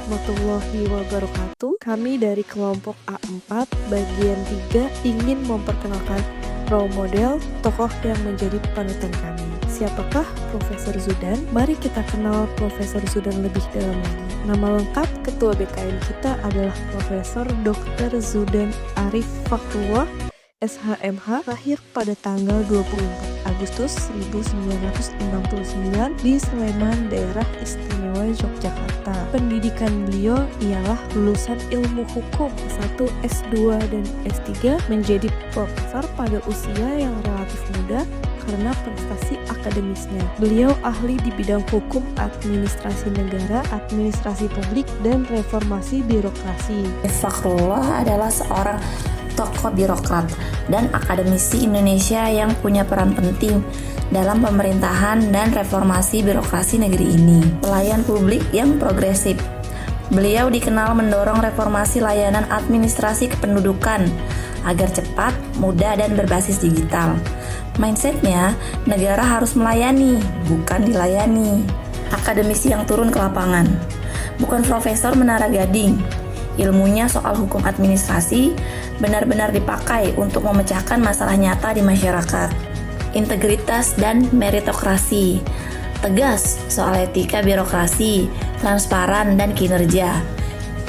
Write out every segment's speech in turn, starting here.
warahmatullahi wabarakatuh. Kami dari kelompok A4 bagian 3 ingin memperkenalkan role model tokoh yang menjadi panutan kami. Siapakah Profesor Zudan? Mari kita kenal Profesor Zudan lebih dalam lagi. Nama lengkap Ketua BKN kita adalah Profesor Dr. Zudan Arif Fakhrullah, SHMH, lahir pada tanggal 24 Agustus 1969 di Sleman, Daerah Istimewa Yogyakarta. Pendidikan beliau ialah lulusan ilmu hukum S1, S2, dan S3, menjadi profesor pada usia yang relatif muda karena prestasi akademisnya. Beliau ahli di bidang hukum administrasi negara, administrasi publik, dan reformasi birokrasi. Fakhrullah adalah seorang tokoh birokrat dan akademisi Indonesia yang punya peran penting dalam pemerintahan dan reformasi birokrasi negeri ini. Pelayan publik yang progresif. Beliau dikenal mendorong reformasi layanan administrasi kependudukan agar cepat, mudah, dan berbasis digital. Mindsetnya, negara harus melayani, bukan dilayani. Akademisi yang turun ke lapangan. Bukan profesor menara gading. Ilmunya soal hukum administrasi benar-benar dipakai untuk memecahkan masalah nyata di masyarakat. Integritas dan meritokrasi. Tegas soal etika birokrasi, transparan, dan kinerja.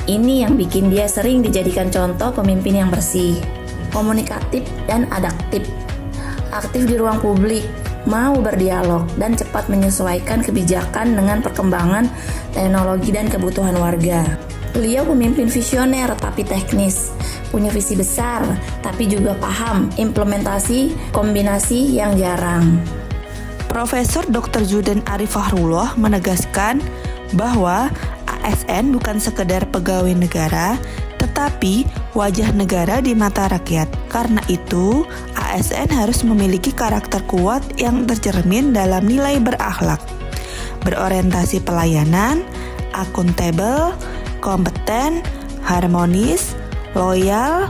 Ini yang bikin dia sering dijadikan contoh pemimpin yang bersih. Komunikatif dan adaptif. Aktif di ruang publik, mau berdialog, dan cepat menyesuaikan kebijakan dengan perkembangan teknologi dan kebutuhan warga. Beliau pemimpin visioner tapi teknis, punya visi besar tapi juga paham implementasi kombinasi yang jarang. Profesor Dr. Zudan Arif Fakhrullah menegaskan bahwa ASN bukan sekedar pegawai negara, tetapi wajah negara di mata rakyat. Karena itu, ASN harus memiliki karakter kuat yang tercermin dalam nilai berakhlak, berorientasi pelayanan, akuntabel, kompeten, harmonis, loyal,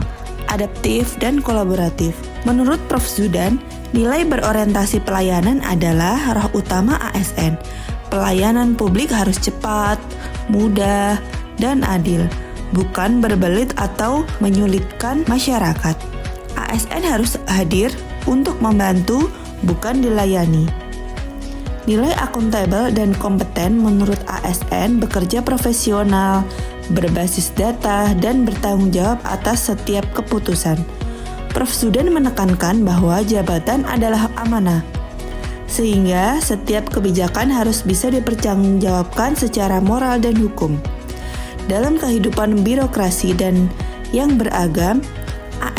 adaptif, dan kolaboratif. Menurut Prof. Zudan, nilai berorientasi pelayanan adalah roh utama ASN. Pelayanan publik harus cepat, mudah, dan adil, bukan berbelit atau menyulitkan masyarakat. ASN harus hadir untuk membantu, bukan dilayani. Nilai akuntabel dan kompeten menurut ASN bekerja profesional, berbasis data, dan bertanggung jawab atas setiap keputusan. Prof. Zudan menekankan bahwa jabatan adalah amanah, sehingga setiap kebijakan harus bisa dipertanggungjawabkan secara moral dan hukum. Dalam kehidupan birokrasi dan yang beragam,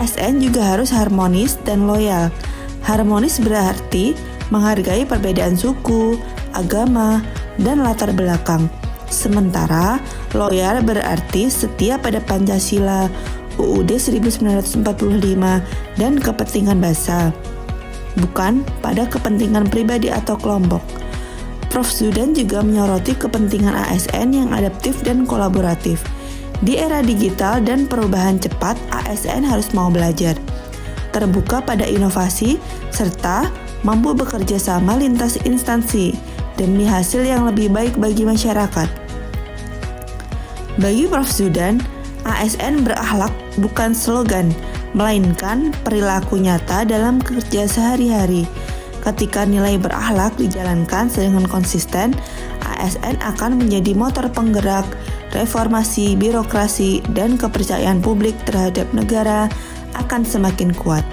ASN juga harus harmonis dan loyal. Harmonis berarti menghargai perbedaan suku, agama, dan latar belakang. Sementara loyal berarti setia pada Pancasila, UUD 1945, dan kepentingan bangsa, bukan pada kepentingan pribadi atau kelompok. Prof. Zudan juga menyoroti kepentingan ASN yang adaptif dan kolaboratif. Di era digital dan perubahan cepat, ASN harus mau belajar, terbuka pada inovasi, serta mampu bekerja sama lintas instansi demi hasil yang lebih baik bagi masyarakat. Bagi Prof. Zudan, ASN berakhlak bukan slogan, melainkan perilaku nyata dalam kerja sehari-hari. Ketika nilai berakhlak dijalankan dengan konsisten, ASN akan menjadi motor penggerak reformasi birokrasi, dan kepercayaan publik terhadap negara akan semakin kuat.